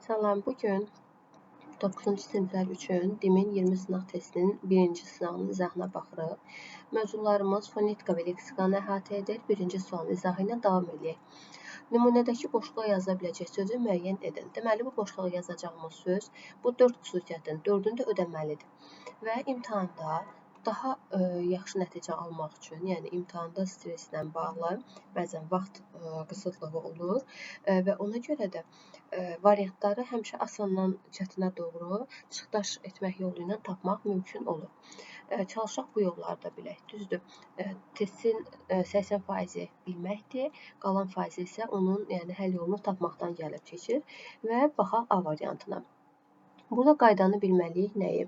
Salam, bugün 9-cu siniflər üçün DİM-in 20 sınaq testinin birinci sınağının izahına baxırıq. Mövzularımız fonetika və leksikanı əhatə edir. Birinci sualın izahı ilə davam edək. Nümunədəki boşluğa yazıla biləcək sözü müəyyən edin. Deməli, bu boşluğa yazacağımız söz bu 4 xüsusiyyətin 4-ünü də ödəməlidir. Və imtahanda daha yaxşı nəticə almaq üçün, yəni imtahanda stresslə bağlı bəzən vaxt qısıtlığı olur və ona görə də variantları həmişə asandan çətinə doğru çıxdaş etmək yolu ilə tapmaq mümkün olur. Çalışaq bu yollarda bilək. Düzdür, testin 80% bilməkdir, qalan faizi isə onun həll yolunu tapmaqdan gəlib keçir və baxaq A variantına. Burada qaydanı bilməliyik nəyi?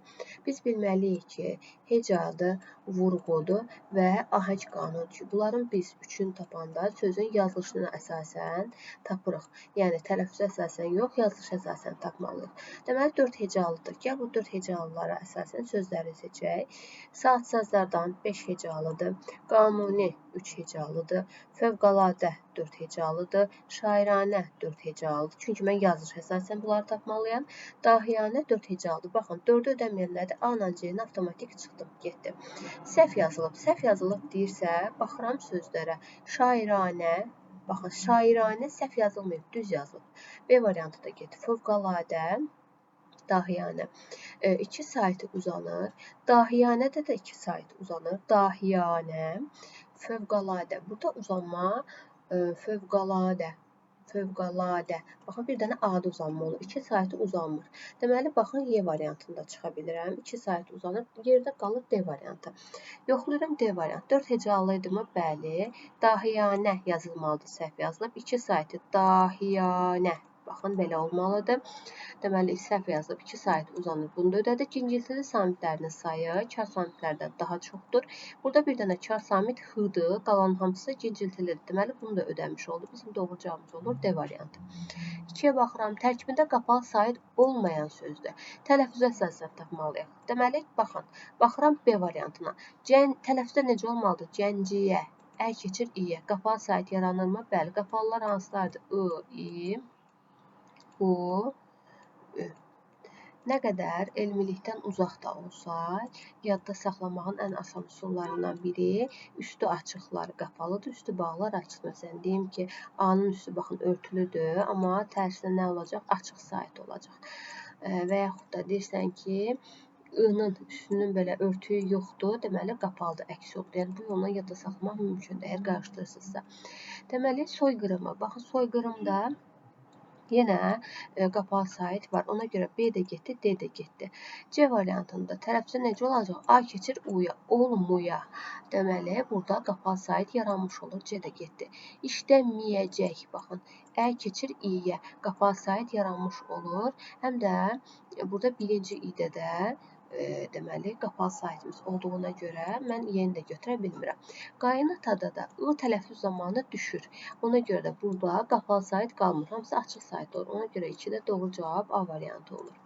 Biz bilməliyik ki, hecadı, vurğudur və ahəng qanun ki, bunların biz üçün tapanda sözün yazılışına əsasən tapırıq. Yəni, tələffüzə əsasən yox, yazılışa əsasən tapmalıyıq. Deməli, 4 hecalıdır. Gəl bu 4 hecalılara əsasən sözləri seçək. Saatsazlardan 5 hecalıdır, qanuni 3 hecalıdır, fövqəladə 4 hecalıdır, şairanə 4 hecalıdır. Çünki mən yazılışa əsasən bunları tapmalıyam. Dahiyanə 4 hecalıdır. Baxın, 4-ü ödəməyənlərdə A ilə C-nin avtomatik çıxdım, getdi. Səhv yazılıb. Səhv yazılıb deyirsə, baxıram sözlərə. Şairanə, baxın, şairanə səhv yazılmayıb, düz yazılıb. B variantı da getdi. Fövqəladə, dahiyanə. 2 saytı uzanır. Dahiyanədə də 2 sayt uzanır. Dahiyanə, fövqəladə. Burada uzanma fövqəladə. Fövqəladə. Baxın, bir dənə A-da uzanma olur. 2 saytı uzanmır. Deməli, baxın, Y variantında çıxa bilirəm. 2 saytı uzanır. Yerdə qalır D variantı. Yoxlayıram D variantı. 4 hecalı idi mi? Bəli. Dahiyanə yazılmalıdır. Səhv yazılıb. 2 saytı dahiyanə. Baxın, belə olmalıdır. Deməli, səhv yazılıb. 2 sayt uzanır. Bunu da ödədik. Cinciltili samitlərinin sayı kar samitlərdən daha çoxdur. Burada bir dənə kar samit H-dır. Qalan hamısı cinciltilidir. Deməli, bunu da ödəmiş oldu. Bizim doğru cavabımız olur D variantı. 2-yə baxıram. Tərkibində qapalı sait olmayan sözdür. Tələffüzə əsasən tapmalıyıq. Deməli, baxıram B variantına. Tələffüzdə necə olmalıdır? Gənciyə. Əl keçir İ-yə. Qapalı sait yaranırmı? Bəli. Qapalılar hansılardır? I, İ, U, Ü. Nə qədər elmilikdən uzaq da olsa, yadda saxlamağın ən asan üsullarından biri üstü açıqlar qapalıdır, üstü bağlar açıq. Məsələn, deyim ki, A-nın üstü baxın örtülüdür, amma tərsinə nə olacaq? Açıq sait olacaq. Və yaxud da deyirsən ki, I-nın üstünün belə örtüyü yoxdur, deməli qapalıdır, əks yoxdur. Yəni, bu yolla yadda saxlamaq mümkündür, əgər qarışdırırsınızsa. Deməli, soyqırımı. Baxın, soyqırımda yenə qapalı sait var. Ona görə B də getdi, D də getdi. C variantında tələffüzdə necə olacaq? A keçir U-ya, olmuya. Deməli, burada qapalı sait yaranmış olur. C də getdi. İşləməyəcək. Baxın, Ə keçir İ-yə. Qapalı sait yaranmış olur. Həm də burada birinci İ-də də deməli, qapalı saitimiz olduğuna görə mən yeni də götürə bilmirəm. Qaynatada da I tələffüz zamanı düşür. Ona görə də burada qapalı sait qalmır. Hamısı açıq sait olur. Ona görə 2-də doğru cavab A variantı olur.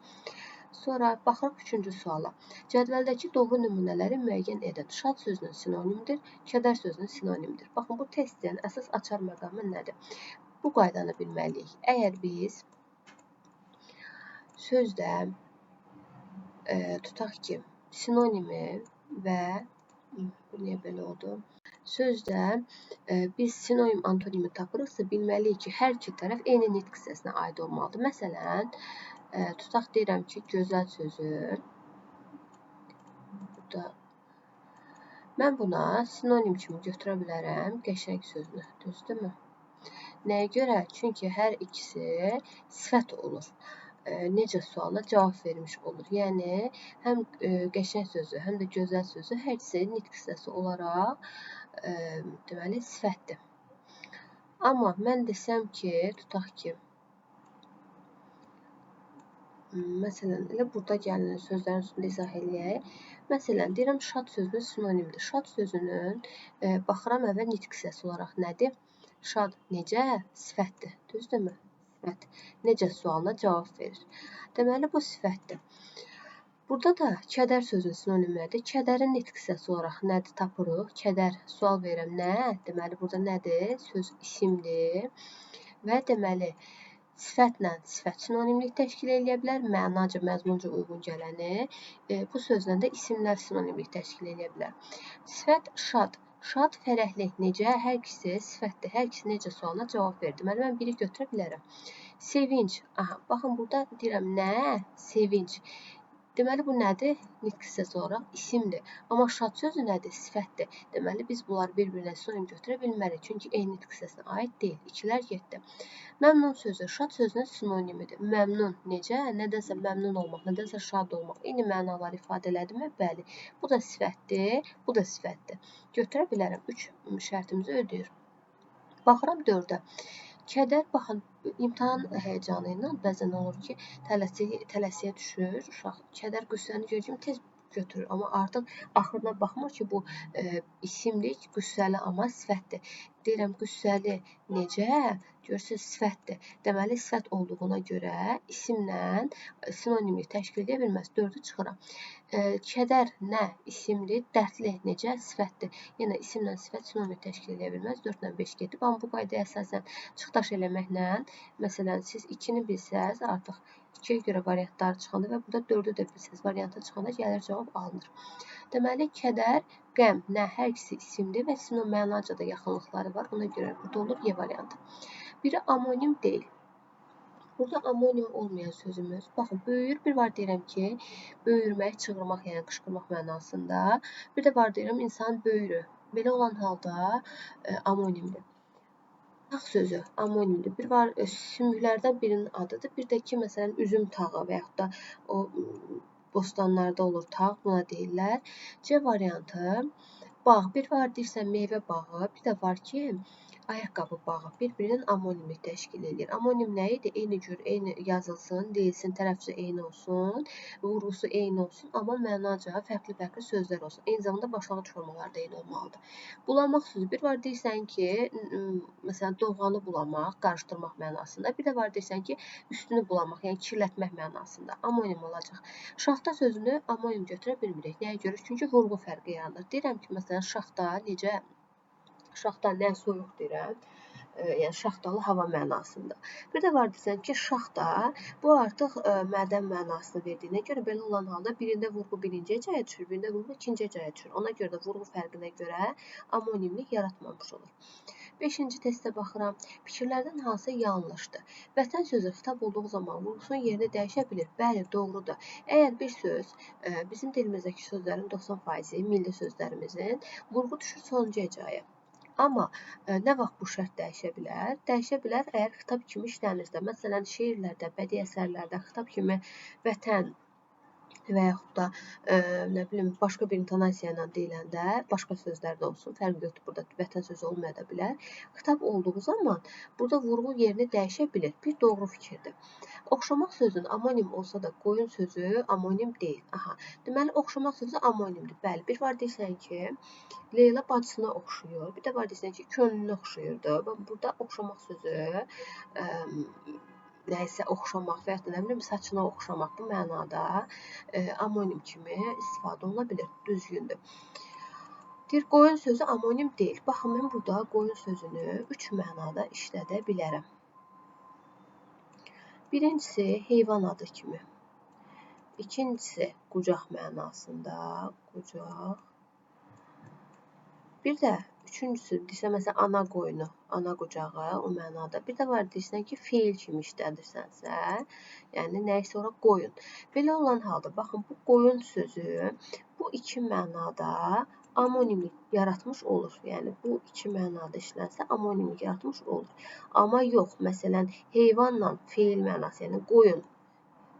Sonra baxaq 3-cü suala. Cədvəldəki doğru nümunələri müəyyən edin. Şad sözünün sinonimidir, kədər sözünün sinonimidir. Baxın, bu testin əsas açar məqamı nədir? Bu qaydanı bilməliyik. Əgər biz sözdə tutaq ki, sinonimi və bu niyə belə oldu? Sözdə biz sinonim, antonimi tapırıqsa, bilməliyik ki, hər iki tərəf eyni nitq hissəsinə aid olmalıdır. Məsələn, tutaq deyirəm ki, gözəl sözü, mən buna sinonim kimi götürə bilərəm qəşəng sözünü, düzdürmü? Nəyə görə? Çünki hər ikisi sifət olur. Necə sualına cavab vermiş olur. Yəni, həm qəşəng sözü, həm də gözəl sözü hər ikisi nitq hissəsi olaraq deməli, sifətdir. Amma mən desəm ki, tutaq ki, məsələn, elə burada gəlin sözlərin üstündə izah eləyək. Məsələn, deyirəm, şad sözünün sinonimidir. Şad sözünün baxıram əvvəl nitq hissəsi olaraq nədir? Şad necə? Sifətdir. Düzdürmü? Sifət. Necə sualına cavab verir. Deməli, bu sifətdir. Burada da kədər sözünün sinonimi nədir? Kədərin nitq hissəsi olaraq nədir tapırıq? Kədər. Sual verirəm, nə? Deməli, burada nədir? Söz isimdir. Və deməli, sifətlə sifət sinonimlik təşkil edə bilər, mənaca, məzmunca uyğun gələni. Bu sözlə də isimlər sinonimlik təşkil edə bilər. Sifət şad. Şad, fərəhli. Necə? Hər ikisi sifətdir. Hər ikisi necə sualına cavab verdi. Deməli, mən biri götürə bilərəm. Sevinç. Aha, baxın, burada deyirəm nə? Sevinç. Deməli, bu nədir? Nitq hissəsi olaraq isimdir. Amma şad sözü nədir? Sifətdir. Deməli, biz bunları bir-birinə sinonim götürə bilmərik. Çünki eyni nitq hissəsinə aid deyil. İkilər getdi. Məmnun sözü şad sözünün sinonimidir. Məmnun necə? Nədənsə məmnun olmaq, nədənsə şad olmaq. Eyni mənaları ifadə elədimi? Bəli. Bu da sifətdir, bu da sifətdir. Götürə bilərəm. 3 şərtimizi ödəyir. Baxıram 4-ə. Kədər, baxın, imtahan həyəcanı ilə bəzən olur ki, tələsiyə düşür uşaq. Kədər, qüssəni görür kimi tez götürür. Amma artıq axırına baxmır ki, bu isimlik qüssəli, amma sifətdir. Deyirəm, qüssəli necə? Görürsünüz, sifətdir. Deməli, sifət olduğuna görə isimlə sinonimlik təşkil edə bilməz. 4-ü çıxıram. Kədər nə? İsimdir. Dərdli necə? Sifətdir. Yenə isimlə sifət sinonimlik təşkil edə bilməz. 4-lə 5 gedib. Amma bu qaydaya əsasən çıxdaş eləməklə, məsələn, siz 2-ni bilsəz, artıq 2-yə görə variantları çıxanda və burada 4-ü də bilsəz, variantı çıxanda gəlir cavab alınır. Deməli, kədər, qəm, nə? Hər ikisi isimdir və sinonim mənaca da yaxınlıqları var. Ona görə burada olur Y variantı. Biri amonim deyil. Burada amonim olmayan sözümüz, baxın, böyüyür, bir var deyirəm ki, böyürmək, çığırmaq, yəni qışqırmaq mənasında. Bir də var deyirəm, insan böyürü. Belə olan halda amonimdir. Tağ sözü amonimdir. Bir var sümüklərdən birinin adıdır. Bir də ki, məsələn, üzüm tağı və yaxud da o bostanlarda olur tağ, buna deyirlər. C variantı, bağ. Bir var deyirsən, meyvə bağı. Bir də var ki, ayaqqabı bağı bir-birinin amonimlik təşkil edir. Amonim nə idi? Eyni cür, eyni yazılsın, deyilsin, tərəfcə eyni olsun, vurğusu eyni olsun, amma mənaca fərqli-fərqli sözlər olsun. Eyni zamanda başlanğıc formaları da eyni olmalıdır. Bulamaq sözü. Bir var deyirsən ki, məsələn, doğanı bulamaq, qarışdırmaq mənasında. Bir də var deyirsən ki, üstünü bulamaq, yəni kirlətmək mənasında. Amonim olacaq. Şaxta sözünü amonim götürə bilmirik. Nəyə görə? Çünki vurğu fərqi yaranır. Deyirəm ki, məsələn, şaxta necə? Şaxta nə? Soyuq deyirəm. Yəni şaxtalı hava mənasında. Bir də var desən ki, şaxta, bu artıq mədən mənasını verdiyinə görə belə olan halda birində vurğu birinci caya düşür, birində vurğu ikinci caya düşür. Ona görə də vurğu fərqinə görə amonimlik yaratmamış olur. 5-ci testə baxıram. Fikirlərdən hansı yanlışdır? Vətən sözü xitab olduğu zaman vurğusunun yerini dəyişə bilir. Bəli, doğrudur. Əgər bir söz bizim dilimizdəki sözlərin 90%, milli sözlərimizin vurğu düşür sonuncu caya. Amma nə vaxt bu şərt dəyişə bilər? Dəyişə bilər əgər xitab kimi işlənirsə. Məsələn, şeirlərdə, bədii əsərlərdə xitab kimi vətən və yaxud da nə bilim başqa bir intonasiya ilə deyiləndə, başqa sözlər də olsun, fərqi yoxdur, burada vətən sözü olmaya da bilər. Xitab olduğu zaman burada vurğu yerini dəyişə bilir. Bir doğru fikirdir. Oxşamaq sözünün amonim olsa da qoyun sözü amonim deyil. Aha. Deməli, oxşamaq sözü amonimdir. Bəli, bir var deyirsən ki, Leyla bacısına oxşuyur. Bir də var deyirsən ki, könlünə oxşuyurdu. Burada oxşamaq sözü nəysə oxşamaq və ya da nə bilim saçına oxşamaq bu mənada amonim kimi istifadə oluna bilir. Düzgündür. Deyir, qoyun sözü amonim deyil. Baxın, mən burada qoyun sözünü 3 mənada işlədə bilərəm. Birincisi, heyvan adı kimi. İkincisi, qucaq mənasında. Qucaq. Bir də üçüncüsü, deyirsən, məsələn, ana qoyunu, ana qucağı o mənada. Bir də var, deyirsən ki, feil kimi işlədirsənsə, yəni nəysə ora qoyun. Belə olan halda, baxın, bu qoyun sözü bu iki mənada amonimlik yaratmış olur. Yəni, bu iki mənada işlənsə, amonimlik yaratmış olur. Amma yox, məsələn, heyvanla feil mənası, yəni qoyun,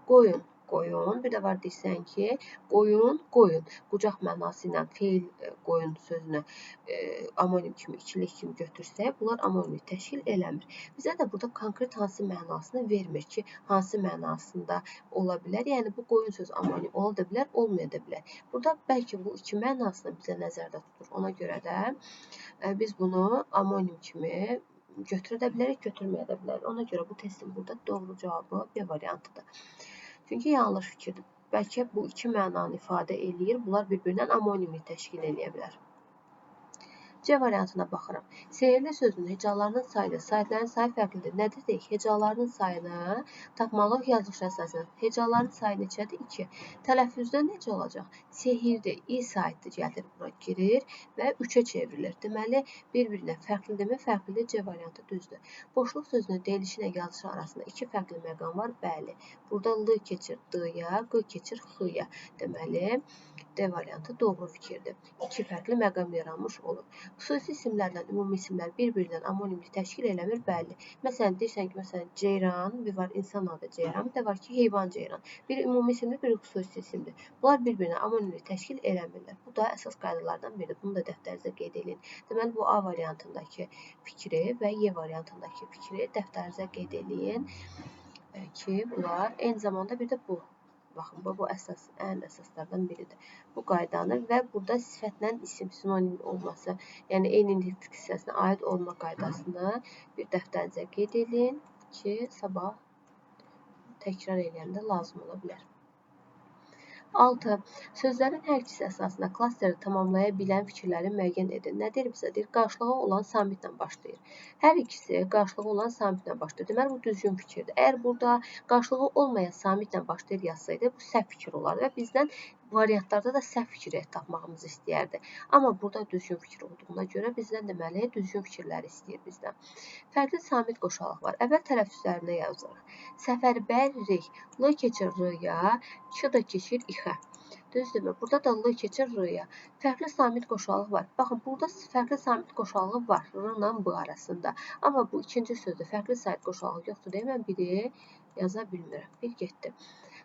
qoyun. Qoyun, bir də var deyirsən ki, qoyun, qoyun. Qucaq mənası ilə feil qoyun sözünü amonim kimi, ikilik kimi götürsək, bunlar amonimlik təşkil eləmir. Bizə də burada konkret hansı mənasını vermir ki, hansı mənasında ola bilər. Yəni, bu qoyun sözü amonim ola da bilər, olmaya da bilər. Burada bəlkə bu iki mənasını bizə nəzərdə tutur. Ona görə də biz bunu amonim kimi götürə də bilərik, götürməyə də bilərik. Ona görə bu testin burada doğru cavabı B variantıdır. Çünki yanlış fikirdir. Bəlkə bu iki mənanı ifadə eləyir. Bunlar bir-birindən amonimlik təşkil eləyə bilər. C variantına baxırıq. Sehirli sözün hecalarının sayıdır. Saitlərin sayı fərqlidir. Nədir deyək? Hecalarının sayını tapmalıq yazılış əsasında. Hecaların sayı neçədir? 2. Tələffüzdə necə olacaq? Sehirdir. İ saitdir. Gəlir bura girir və 3-ə çevrilir. Deməli, bir-birinə fərqlidirmi? Fərqlidir. C variantı düzdür. Boşluq sözünün deyilişi ilə yazılışı arasında 2 fərqli məqam var. Bəli. Burada L keçir D-ya, Q keçir X-ya. Deməli, D variantı doğru fikirdir. 2 fərqli məqam yaranmış olur. Xüsusi isimlərlə ümumi isimlər bir-birindən amonimlik təşkil eləmir. Bəli. Məsələn, deyirsən ki, məsələn, ceyran, bir var insan adı ceyran, bir də var ki, heyvan ceyran. Biri ümumi isimdir, biri xüsusi isimdir. Bunlar bir-birinə amonimlik təşkil eləmirlər. Bu da əsas qaydalardan biridir. Bunu da dəftərinizə qeyd edin. Deməli, bu A variantındakı fikri və Y variantındakı fikri dəftərinizə qeyd edin ki, bunlar eyni zamanda bir də bu. Baxın, bu əsas, ən əsaslardan biridir. Bu qaydanı və burada sifətlə isim sinonim olması, yəni eyni nitq hissəsinə aid olma qaydasını bir dəftərinizə qeyd edin ki, sabah təkrar edəndə lazım ola bilər. 6. Sözlərin hər ikisi əsasında klasteri tamamlaya bilən fikirləri müəyyən edin. Nə deyir bizə? Deyir, qarşılığı olan samitlə başlayır. Hər ikisi qarşılığı olan samitlə başlayır. Deməli, bu düzgün fikirdir. Əgər burada qarşılığı olmayan samitlə başlayır yazsaydı, bu səhv fikir olardı və bizdən variantlarda da səhv fikri tapmağımızı istəyərdi. Amma burada düzgün fikir olduğuna görə bizdən deməli, düzgün fikirləri istəyir bizdən. Fərqli samit qoşalıq var. Əvvəl tələffüzlərinə yazırıq. Səfərbərlik, L keçir R-ya, Ç da keçir İX-ə. Düzdürmü? Burada da L keçir R-ya. Fərqli samit qoşalıq var. Baxın, burada fərqli samit qoşalığı var R-la B arasında. Amma bu ikinci sözdə fərqli samit qoşalığı yoxdur deyə mən biri yaza bilmirəm. Bir getdi.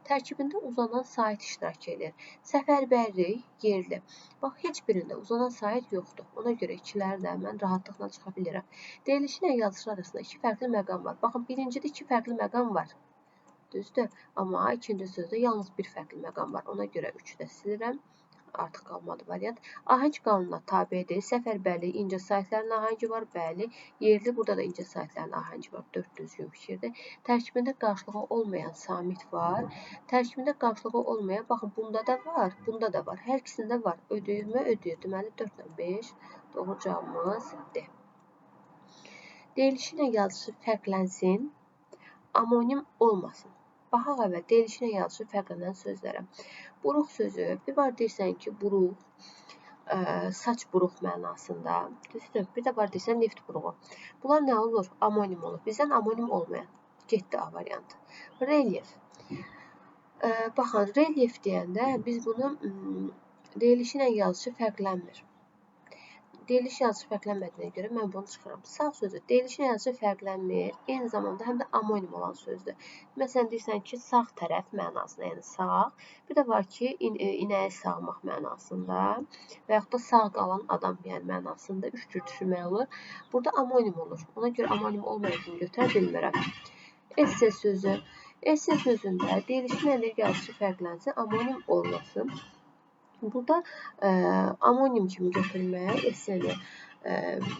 Tərkibində uzanan sait iştirak edir. Səfərbərlik, yerli. Bax, heç birində uzanan sait yoxdur. Ona görə ikiləri də mən rahatlıqla çıxa bilirəm. Deyilişi ilə yazılışı arasında 2 fərqli məqam var. Baxın, birincidə 2 fərqli məqam var. Düzdür. Amma ikinci sözdə yalnız bir fərqli məqam var. Ona görə 3-ü də silirəm. Artıq qalmadı variant. Ahəng qanununa tabedir. Səfərbərlik, incə saitlərin ahəngi var. Bəli. Yerli, burada da incə saitlərin ahəngi var. 4 düzgün fikirdir. Tərkibində qarşılığı olmayan samit var. Tərkibində qarşılığı olmayan, baxın, bunda da var, bunda da var. Hər ikisində var. Ödəyirmi? Ödəyir. Deməli, 4 ilə 5. Doğru cavabımız D. Deyilişi ilə yazılışı fərqlənsin. Amonim olmasın. Baxaq əvvəl deyilişi ilə yazılışı fərqlənən sözlərə. Buruq sözü, bir var deyirsən ki, buruq, saç buruq mənasında. Düzdür? Bir də var deyirsən neft buruğu. Bunlar nə olur? Amonim olur. Bizdən amonim olmayan. Getdi A variantı. Relyef. Baxın, relyef deyəndə biz bunu deyilişi ilə yazılışı fərqlənmir. Deyiliş yazışı fərqlənmədiyinə görə mən bunu çıxıram. Sağ sözü deyilişin yazışı fərqlənmir, eyni zamanda həm də amonim olan sözdür. Məsələn, deyirsən ki, sağ tərəf mənasında, yəni sağ. Bir də var ki, inəyi sağmaq mənasında və yaxud da sağ qalan adam yəni mənasında 3 cür düşünmək olur. Burada amonim olur. Ona görə amonim olmayacağını götürə bilmirəm. Esse sözü. Esse sözündə deyilişin yazışı fərqlənsin, amonim olmasın. Burada amonim kimi götürmək esseni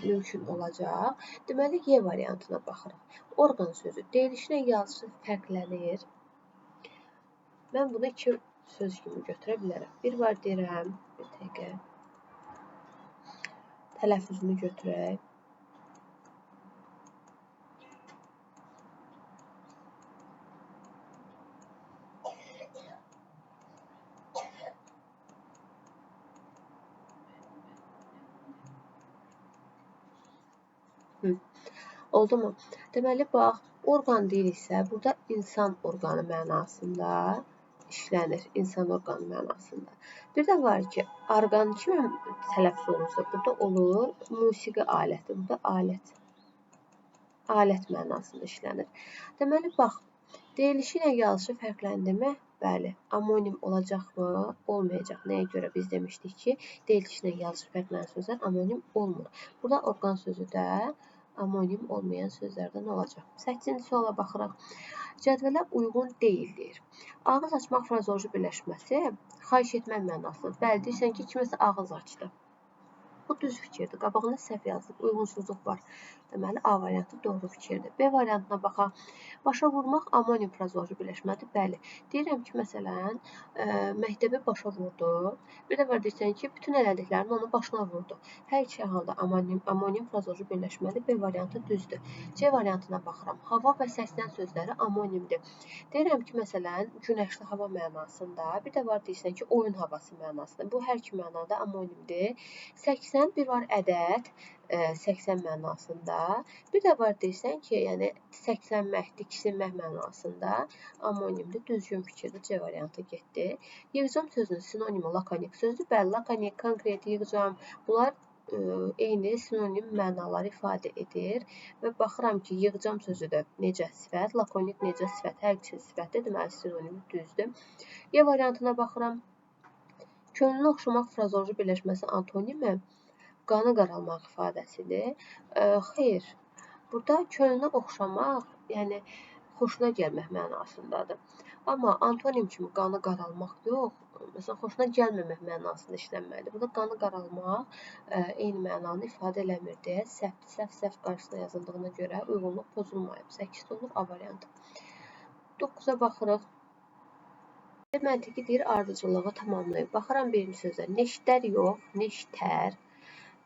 mümkün olacaq. Deməli, Y variantına baxırıq. Orqan sözü deyilişinə yazışı fərqlənir. Mən bunu 2 söz kimi götürə bilərəm. Bir var deyirəm, bir dəqiqə. Tələffüzünü götürək. Oldu mu? Deməli, bax, orqan deyiriksə, burada insan orqanı mənasında işlənir. İnsan orqanı mənasında. Bir də var ki, orqan kimi tələffüz olunursa, burada olur musiqi aləti. Burada alət. Alət mənasında işlənir. Deməli, bax, deyilişi ilə yazışı fərqləndimi? Bəli. Amonim olacaqmı? Olmayacaq. Nəyə görə biz demişdik ki, deyilişi ilə yazışı fərqlənən sözlər amonim olmur. Burada orqan sözü də amonim olmayan sözlərdən olacaq. 8-ci suala baxırıq. Cədvələ uyğun deyildir. Ağız açmaq frazeoloji birləşməsi xahiş etmək mənasıdır. Bəli, deyirsən ki, kiməsə ağız açdı. Bu düz fikirdir. Qabağında səhv yazılıb, uyğunsuzluq var. Deməli, A variantı doğru fikirdir. B variantına baxaq. Başa vurmaq amonim prozorlu birləşmədir. Bəli. Deyirəm ki, məsələn, məktəbi başa vurdu. Bir də var deyirsən ki, bütün elədiklərini onun başına vurdu. Hər iki halda amonim prozorlu birləşmədir. B variantı düzdür. C variantına baxıram. Hava və səslən sözləri amonimdir. Deyirəm ki, məsələn, günəşli hava mənasında, bir də var deyirsən ki, oyun havası mənasında. Bu hər iki mənada amonimdir. 80 bir var ədəd, 80 mənasında. Bir də var deyirsən ki, yəni səksənmək, diksinmək mənasında amonimdir. Düzgün fikirdir. C variantı getdi. Yığcam sözünün sinonimi lakonik sözdür. Bəli, lakonik, konkret, yığcam, bunlar eyni sinonim mənalar ifadə edir və baxıram ki, yığcam sözü də necə sifət, lakonik necə sifət, hər ikisi sifətdir, deməli sinonimi düzdür. E variantına baxıram. Könlünə oxşamaq frazoloji birləşməsi antonimi qanı qaralmaq ifadəsidir. Xeyr, burada könlünə oxşamaq, yəni xoşuna gəlmək mənasındadır. Amma antonim kimi qanı qaralmaq yox, məsələn, xoşuna gəlməmək mənasında işlənməlidir. Burada qanı qaralmaq eyni mənanı ifadə eləmir deyə səhv qarşısına yazıldığına görə uyğunluq pozulmayıb. 8 olur A variantı. 9-a baxırıq. Məntiqi deyir, ardıcıllığı tamamlayıb. Baxıram birinci sözə. Neştər yox, neştər.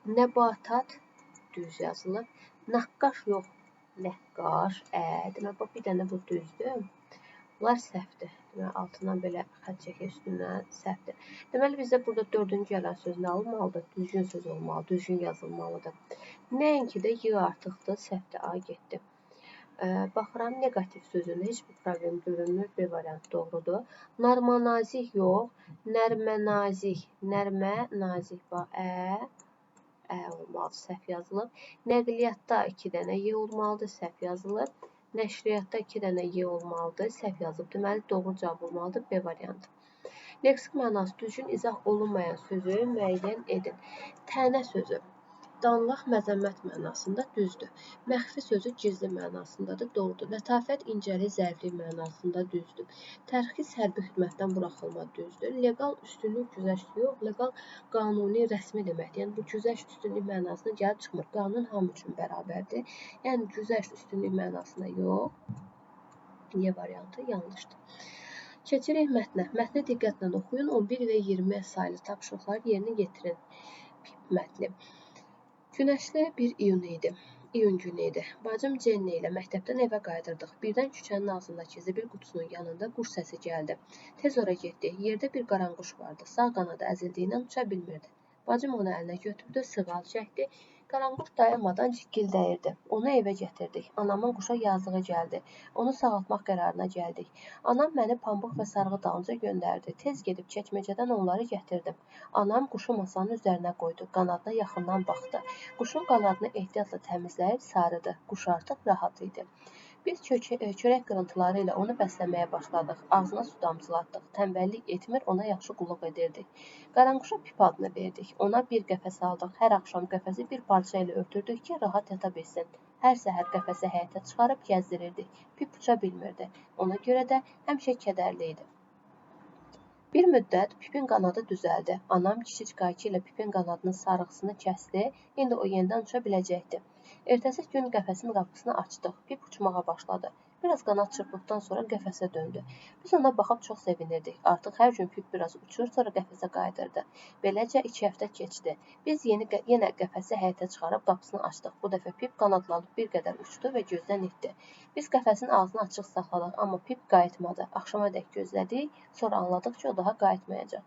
Nəbatat düz yazılıb. Naqqaş yox, nəqqaş. Demək, bir dənə bu düzdür. Bunlar səhvdir. Demək, altından belə xət çəkir üstündən səhvdir. Deməli, bizdə burada dördüncü gələn söz nə olmalıdır? Düzgün söz olmalı, düzgün yazılmalıdır. Nəinki də y artıqdır, səhvdir, A getdi. Baxıram, negativ sözündə heç bir problem görünmür. B variantı doğrudur. Narmanazik yox, nərmənazik. Nərmənazik bax, olmalı, səhv yazılıb. Nəqliyyatda 2 dənə y olmalıdır, səhv yazılıb. Nəşriyyatda 2 dənə y olmalıdır, səhv yazılıb. Deməli, doğru cavab olmalıdır. B variantı. Leksik mənası düzgün izah olunmayan sözü müəyyən edin. Tənə sözü. Danlaq məzəmmət mənasında düzdür. Məxfi sözü gizli mənasındadır, doğrudur. Lətafət, incəlik, zəriflik mənasında düzdür. Tərxis hərbi xidmətdən buraxılma düzdür. Leqal üstünlük, güzəşt yox, leqal qanuni, rəsmi deməkdir. Yəni bu güzəşt üstünlük mənasına gəlib çıxmır. Qanun hamı üçün bərabərdir. Yəni güzəşt üstünlük mənasında yox. Y variantı yanlışdır. Keçirik mətnə. Mətni diqqətlə oxuyun. 11 və 20 saylı tapşırıqları yerinə yetirin. PIP mətni. Günəşli bir iyun günü idi. Bacım Cenni ilə məktəbdən evə qayıdırdıq. Birdən küçənin ağzındakı zibil qutusunun yanında quş səsi gəldi. Tez ora getdi. Yerdə bir qaranquş vardı. Sağ qanadı əzildiyindən uça bilmirdi. Bacım onu əlinə götürdü, sığal çəkdi. Qaranquş dayanmadan cikkildəyirdi. Onu evə gətirdik. Anamın quşa yazığı gəldi. Onu sağaltmaq qərarına gəldik. Anam məni pambıq və sarğı dalınca göndərdi. Tez gedib çəkməcədən onları gətirdim. Anam quşu masanın üzərinə qoydu. Qanadına yaxından baxdı. Quşun qanadını ehtiyatla təmizləyib sarıdı. Quş artıq rahat idi. Biz çörək qırıntıları ilə onu bəsləməyə başladıq. Ağzına su damcılatdıq. Tənbəllik etmir, ona yaxşı qulluq edirdik. Qaranquşa Pip adını verdik. Ona bir qəfəs aldıq. Hər axşam qəfəsi bir parça ilə örtürdük ki, rahat yata bilsin. Hər səhər qəfəsi həyətə çıxarıb gəzdirirdik. Pip uça bilmirdi. Ona görə də həmişə kədərli idi. Bir müddət Pipin qanadı düzəldi. Anam kiçik qayçı ilə Pipin qanadının sarğısını kəsdi. İndi o yenidən uça biləcəkdi. Ertəsi gün qəfəsin qapısını açdıq. Pip uçmağa başladı. Biraz qanad çırpdıqdan sonra qəfəsə döndü. Biz ona baxıb çox sevinirdik. Artıq hər gün Pip biraz uçur, sonra qəfəsə qayıdırdı. Beləcə 2 həftə keçdi. Biz yenə qəfəsi həyətə çıxarıb qapısını açdıq. Bu dəfə Pip qanadlanıb bir qədər uçdu və gözdən itdi. Biz qəfəsin ağzını açıq saxladıq, amma Pip qayıtmadı. Axşamadək gözlədik, sonra anladıq ki, o daha qayıtmayacaq.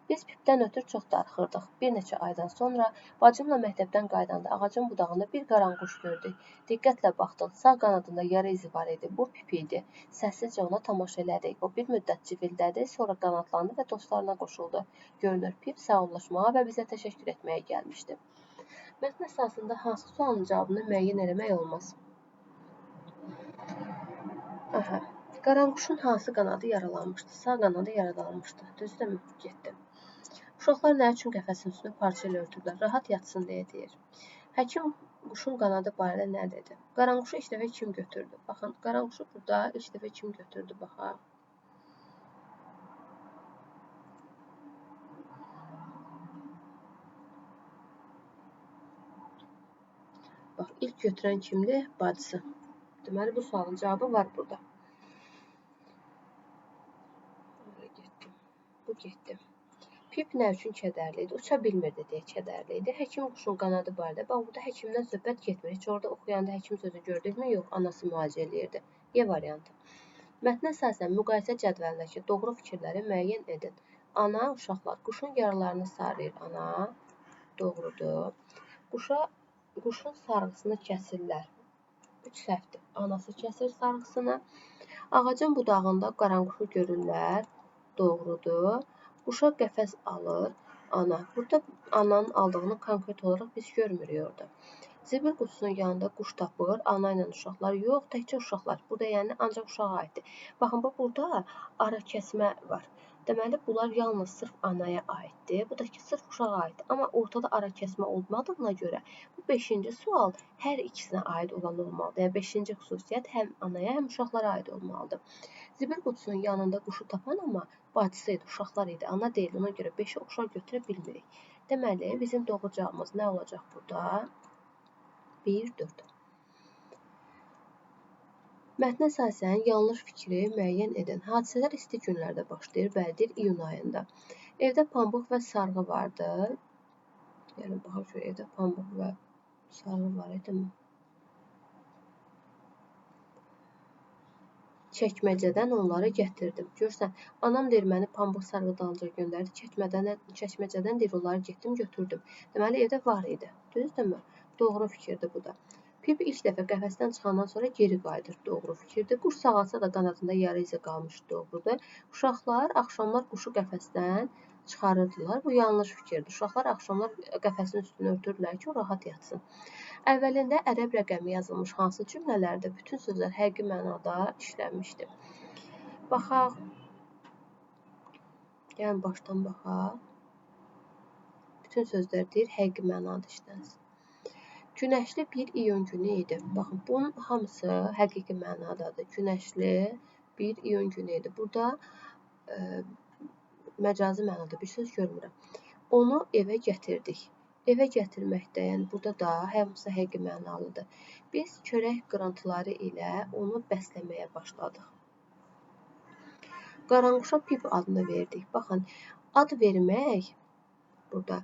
Biz Pipdən ötürü çox darıxırdıq. Bir neçə aydan sonra bacımla məktəbdən qaydanda ağacın budağında bir qaranquş gördük. Diqqətlə baxdıq. Sağ qanadında yara izi var idi. Bu Pip idi. Səssizcə ona tamaşa elədik. O bir müddət civildədi, sonra qanadlandı və dostlarına qoşuldu. Görünür, Pip sağollaşmağa və bizə təşəkkür etməyə gəlmişdi. Mətn əsasında hansı sualın cavabını müəyyən eləmək olmaz? Qaranquşun hansı qanadı yaralanmışdı? Sağ qanadı yaralanmışdı. Düzdürmü? Getdi. Uşaqlar nə üçün qəfəsin üstünü parça ilə örtüblər? Rahat yatsın deyə deyir. Həkim quşun qanadı barədə nə dedi? Qaranquşu ilk dəfə kim götürdü? Baxın, qaranquşu burada ilk dəfə kim götürdü? Baxaq. Bax, ilk götürən kimdir? Bacısı. Deməli, bu sualın cavabı var burada. Bu getdi. Pip nə üçün kədərli idi? Uça bilmirdi deyə kədərli idi. Həkim quşun qanadı barədə. Bax, burada həkimdən söhbət getmir. Heç orada oxuyanda həkim sözü gördükmü? Yox, anası müalicə eləyirdi. E variantı. Mətnə əsasən müqayisə cədvəlindəki doğru fikirləri müəyyən edin. Ana, uşaqlar. Quşun yaralarını sarıyır. Ana, doğrudur. Quşun sarğısını kəsirlər. 3 səhvdir. Anası kəsir sarğısını. Ağacın budağında qaranquşu görürlər. Doğrudur. Quşa qəfəs alır. Ana. Burada ananın aldığını konkret olaraq biz görmürük orada. Zibil qutusunun yanında quş tapır. Ana ilə uşaqlar. Yox, təkcə uşaqlar. Burada yəni ancaq uşağa aiddir. Baxın, burada ara kəsmə var. Deməli, bunlar yalnız sırf anaya aiddir. Bu da ki, sırf uşağa aiddir. Amma ortada ara kəsmə olmadığına görə bu 5-ci sual hər ikisinə aid olan olmalıdır. Yəni, 5-ci xüsusiyyət həm anaya, həm uşaqlara aid olmalıdır. Zibil qutusunun yanında quşu tapan amma bacısı idi, uşaqlar idi, ana deyil. Ona görə 5-i oxşar götürə bilmirik. Deməli, bizim doğru cavabımız nə olacaq burada? 1, 4. Mətnə əsasən yanlış fikri müəyyən edin. Hadisələr isti günlərdə başlayır, bəlidir, iyun ayında. Evdə pambıq və sarğı vardı. Yəni, baxaq ki, evdə pambıq və sarğı var idi mi? Çəkməcədən onları gətirdim. Görsən, anam deyir, məni pambıq sarğı dalınca göndərdi. Çəkməcədən deyir, onları getdim, götürdüm. Deməli, evdə var idi. Düzdürmü? Doğru fikirdir bu da. Pip ilk dəfə qəfəsdən çıxandan sonra geri qayıdır. Doğru fikirdir. Quş sağalsa da qanadında yarı izi qalmış. Doğrudur. Uşaqlar axşamlar quşu qəfəsdən çıxarırdılar. Bu yanlış fikirdir. Uşaqlar axşamlar qəfəsin üstünü örtürdülər ki, o rahat yatsın. Əvvəlində ərəb rəqəmi yazılmış hansı cümlələrdə bütün sözlər həqiqi mənada işlənmişdir? Baxaq. Yəni, başdan baxaq. Bütün sözlər deyir, həqiqi mənada işlənsin. Günəşli bir iyun günü idi. Baxın, bunun hamısı həqiqi mənadadır. Günəşli bir iyun günü idi. Burada məcazi mənada bir söz görmürəm. Onu evə gətirdik. Evə gətirməkdə, yəni burada da hamısı həqiqi mənalıdır. Biz çörək qırıntıları ilə onu bəsləməyə başladıq. Qaranquşa Pip adını verdik. Baxın, ad vermək, burada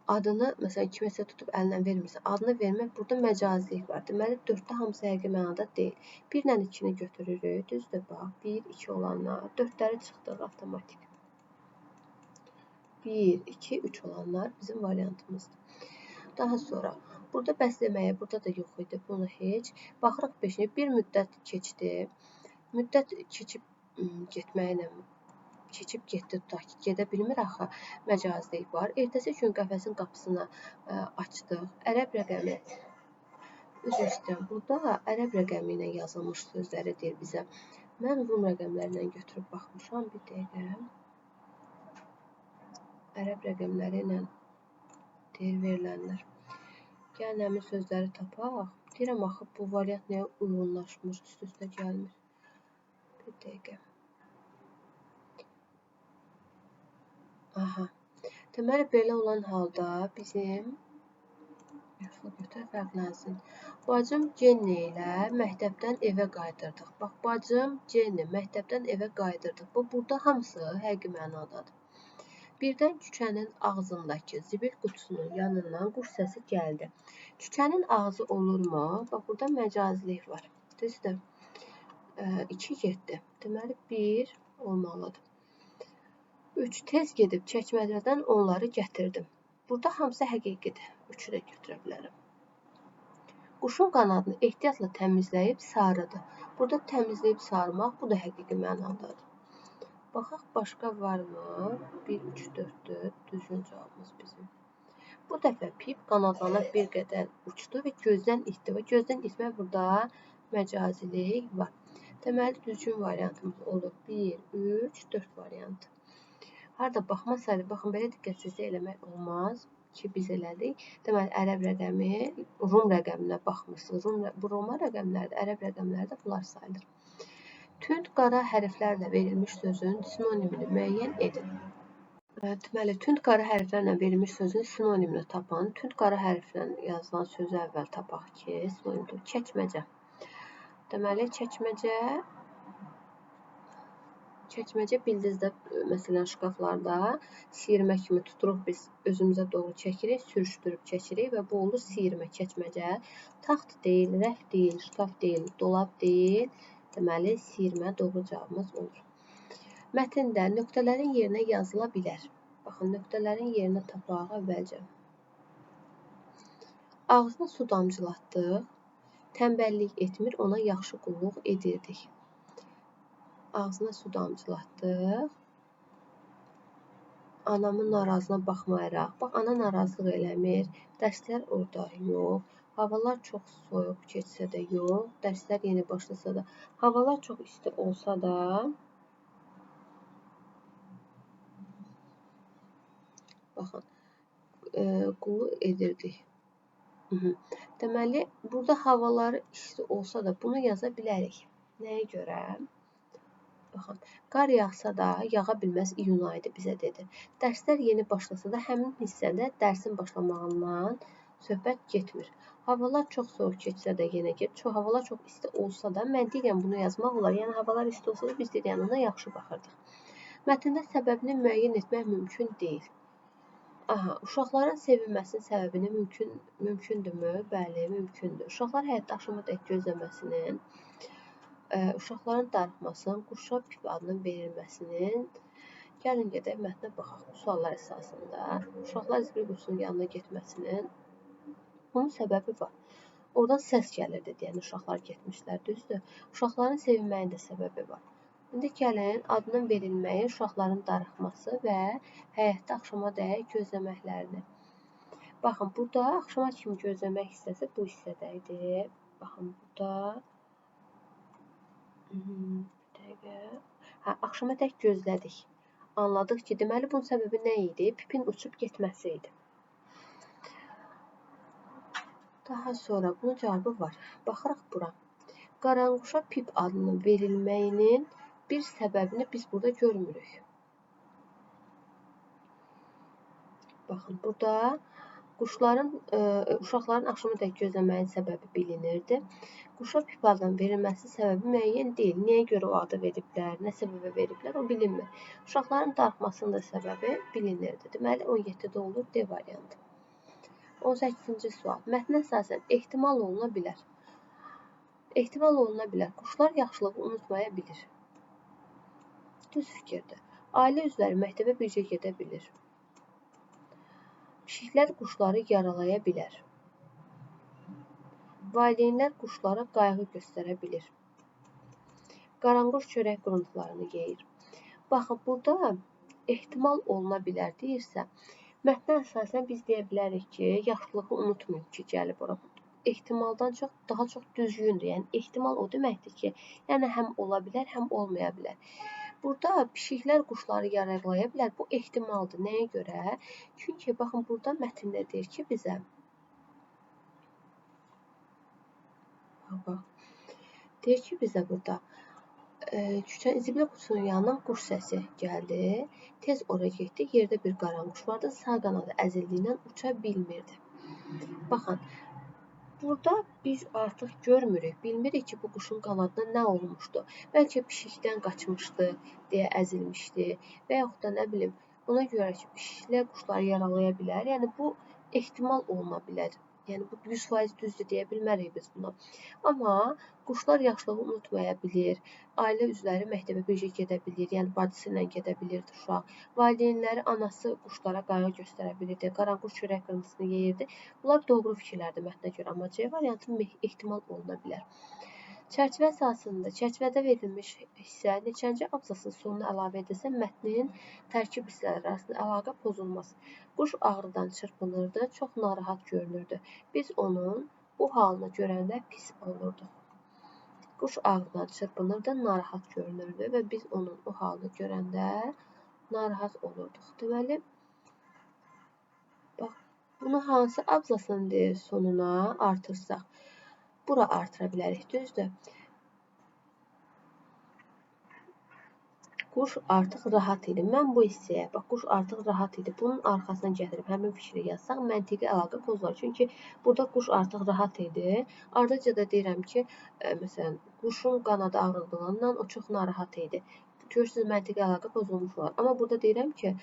adını, məsələn, kiməsə tutub əlindən vermirsə, adını vermək, burada məcazilik var. Deməli, 4-də hamısı həqiqi mənada deyil. 1 ilə 2-ni götürürük, düzdür, bax, 1, 2 olanlar, 4-ləri çıxdıq avtomatik. 1, 2, 3 olanlar bizim variantımızdır. Daha sonra, burada bəsləməyə, burada da yox idi, bunu heç. Baxırıq 5-ni, bir müddət keçdi. Müddət keçib getməklə, keçib getdi, tutaq ki, gedə bilmir axı, məcazilik var. Ertəsi gün qəfəsin qapısını açdıq. Ərəb rəqəmi, üzr istəyirəm, burada ərəb rəqəmi ilə yazılmış sözləri deyir bizə. Mən rum rəqəmlərindən götürüb baxmışam, bir dəqiqə. Ərəb rəqəmləri ilə deyir verilənlər. Gəlin, həmin sözləri tapaq. Deyirəm, axı, bu variant nəyə uyğunlaşmır, üst-üstə gəlmir. Bir dəqiqə. Aha. Deməli, belə olan halda bizim fərqlənsin. Bacım Jenny ilə məktəbdən evə qayıdırdıq. Bax, bacım Jenny məktəbdən evə qayıdırdıq. Bu, burada hamısı həqiqi mənadadır. Birdən küçənin ağzındakı zibil qutusunun yanından quş səsi gəldi. Küçənin ağzı olurmu? Bax, burada məcazilik var. Düzdür. 2 getdi. Deməli, 1 olmalıdır. 3. Tez gedib çəkməcədən onları gətirdim. Burada hamısı həqiqidir. 3-ü də götürə bilərəm. Quşun qanadını ehtiyatla təmizləyib sarıdı. Burada təmizləyib sarımaq, bu da həqiqi mənadadır. Baxaq, başqa varmı? 1, 3, 4-dür. Düzgün cavabımız bizim. Bu dəfə Pip qanadlanıb bir qədər uçdu və gözdən itdi. Və gözdən itmə burada məcazilik var. Deməli, düzgün variantımız olur. 1, 3, 4 variantı. Harada baxmasaydı, baxın, belə diqqətsizlik eləmək olmaz ki, biz elədik. Deməli, ərəb rəqəmi, rum rəqəminə baxmışsınız. Bu Roma rəqəmlərdə, ərəb rəqəmlərdə bunlar sayılır. Tünd qara hərflərlə verilmiş sözün sinonimini müəyyən edin. Deməli, tünd qara hərflərlə verilmiş sözün sinonimini tapan, tünd qara hərflə yazılan sözü əvvəl tapaq ki, sinonimdir. Çəkməcə. Deməli, çəkməcə bildizdə, məsələn, şkaflarda siyirmə kimi tuturuq biz özümüzə doğru çəkirik, sürüşdürüb çəkirik və bu olur siyirmə, çəkməcə. Taxt deyil, rəf deyil, şkaf deyil, dolab deyil. Deməli, siyirmə doğru cavabımız olur. Mətndə nöqtələrin yerinə yazıla bilər. Baxın, nöqtələrin yerinə tapaq əvvəlcə. Ağzına su damcılatdıq. Tənbəllik etmir, ona yaxşı qulluq edirdik. Ağzına su damcılatdıq. Anamın narazılığına baxmayaraq. Bax, ana narazılıq eləmir. Dərslər orada yox. Havalar çox soyuq keçsə də yox. Dərslər yeni başlasa da. Havalar çox isti olsa da. Baxın, qulluq edirdik. Deməli, burada havaları isti olsa da bunu yaza bilərik. Nəyə görə? Baxın, qar yağsa da yağa bilməz iyun ayıdır bizə dedi. Dərslər yeni başlasa da həmin hissədə dərsin başlamağından söhbət getmir. Havalar çox soyuq keçsə də yenə ki, havalar çox isti olsa da məntiqən bunu yazmaq olar. Yəni, havalar isti olsa da biz ona yaxşı baxırdıq. Mətndə səbəbini müəyyən etmək mümkün deyil. Uşaqların sevinməsinin səbəbini mümkündürmü? Bəli, mümkündür. Uşaqlar həyatda axşama dək gözləməsinin, uşaqların darıxmasının, quşa pip adının verilməsinin, gəlin gedək mətnə baxaq. Bu suallar əsasında uşaqlar zibili qutusunun yanına getməsinin bunun səbəbi var. Oradan səs gəlirdi deyən uşaqlar getmişlər, düzdür. Uşaqların sevinməyinin də səbəbi var. İndi gəlin, adının verilməyi, uşaqların darıxması və həyətdə axşama dək gözləməklərini. Baxın, burada axşama kimi gözləmək hissəsi bu hissədə idi. Baxın, burada. Axşama dək gözlədik. Anladıq ki, deməli, bunun səbəbi nə idi? Pipin uçub getməsi idi. Daha sonra bunun cavabı var. Baxırıq bura. Qaranquşa pip adının verilməyinin bir səbəbini biz burada görmürük. Baxın, burada uşaqların axşama dək gözləməyin səbəbi bilinirdi. Quşa pip adının verilməsi səbəbi müəyyən deyil. Nəyə görə o adı veriblər, nə səbəbə veriblər, o bilinmir. Uşaqların darıxmasının da səbəbi bilinirdi. Deməli, 17-də olur D variantı. 18-ci sual. Mətnə əsasən ehtimal oluna bilər. Ehtimal oluna bilər. Quşlar yaxşılığı unutmaya bilir. Düz fikirdir. Ailə üzvləri məktəbə bircə gedə bilir. Pişiklər quşları yaralaya bilər. Valideynlər quşlara qayğı göstərə bilir. Qaranquş çörək quruntularını yeyir. Baxın, burada ehtimal oluna bilər deyirsə, mətnə əsasən biz deyə bilərik ki, yaxşılığı unutmayın ki, gəlib ora. Ehtimaldan daha çox düzgündür. Yəni, ehtimal o deməkdir ki, yəni həm ola bilər, həm olmaya bilər. Burada pişiklər quşları yaralaya bilər. Bu ehtimaldır. Nəyə görə? Çünki, baxın, burada mətndə deyir ki, bizə deyir ki, bizə burada zibil qutusunun yanından quş səsi gəldi. Tez ora getdi. Yerdə bir qaranquş vardı. Sağ qanadı əzildiyindən uça bilmirdi. Baxın, burada biz artıq görmürük, bilmirik ki, bu quşun qanadına nə olmuşdu. Bəlkə pişikdən qaçmışdı, deyə əzilmişdi və yaxud da nə bilim, ona görə ki, pişiklər quşları yaralaya bilər. Yəni, bu ehtimal oluna bilər. Yəni, bu 100% düzdür deyə bilmərik biz buna. Amma quşlar yaxşılığı unutmaya bilir, ailə üzvləri məktəbə bircə gedə bilir, yəni bacısı ilə gedə bilirdi uşaq. Valideynləri, anası quşlara qayğı göstərə bilirdi, qaranquş çörək qırıntısını yeyirdi. Bunlar doğru fikirlərdir mətnə görə, amma C variantı ehtimal oluna bilər. Çərçivə əsasında çərçivədə verilmiş hissə neçənci abzasın sonuna əlavə edilsə, mətnin tərkib hissələri arasında əlaqə pozulmaz. Quş ağrıdan çırpınırdı, çox narahat görünürdü. Biz onun bu halını görəndə pis olurduq. Quş ağrıdan çırpınırdı, narahat görünürdü və biz onun o halını görəndə narahat olurduq. Deməli, bax, bunu hansı abzasın sonuna artırsaq, bura artıra bilərik, düzdür? Quş artıq rahat idi. Mən bu hissəyə, bax, quş artıq rahat idi. Bunun arxasına gətirib həmin fikri yazsaq, məntiqi əlaqə pozular. Çünki burada quş artıq rahat idi. Ardıca da deyirəm ki, məsələn, quşun qanadı ağrıdığından o çox narahat idi. Görürsünüz, məntiqi əlaqə pozulmuş olar. Amma burada deyirəm ki,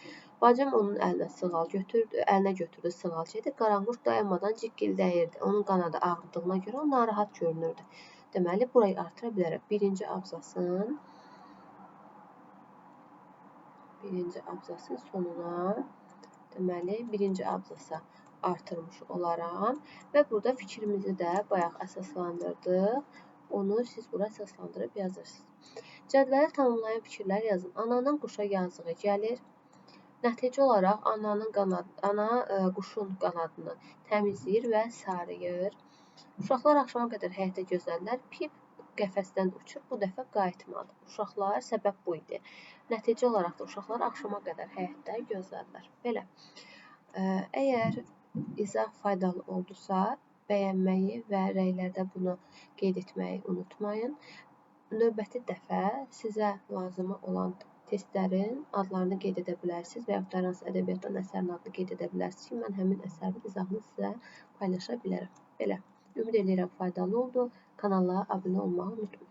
bacım onun əlinə sığal götürdü, sığal çəkdi. Qaranquş dayanmadan cikkildəyirdi. Onun qanadı ağrıdığına görə o narahat görünürdü. Deməli, burayı artıra bilərəm. Birinci abzasın sonuna, deməli, birinci abzasa artırmış olaram və burada fikrimizi də bayaq əsaslandırdıq. Onu siz bura əsaslandırıb yazırsınız. Cədvəli tamamlayan fikirlər yazın. Ananın quşa yazığı gəlir. Nəticə olaraq ana quşun qanadını təmizləyir və sarıyır. Uşaqlar axşama qədər həyətdə gözlədilər. Pip qəfəsdən uçub, bu dəfə qayıtmadı. Uşaqlar, səbəb bu idi. Nəticə olaraq da uşaqlar axşama qədər həyətdə gözlədilər. Belə. Əgər izah faydalı oldusa, bəyənməyi və rəylərdə bunu qeyd etməyi unutmayın. Növbəti dəfə sizə lazımı olan testlərin adlarını qeyd edə bilərsiniz və yaxud da hansı ədəbiyyatdan əsərin adını qeyd edə bilərsiniz ki, mən həmin əsərin izahını sizə paylaşa bilərəm. Belə. Ümid edirəm faydalı oldu. Kanala abunə olmağı unutmayın.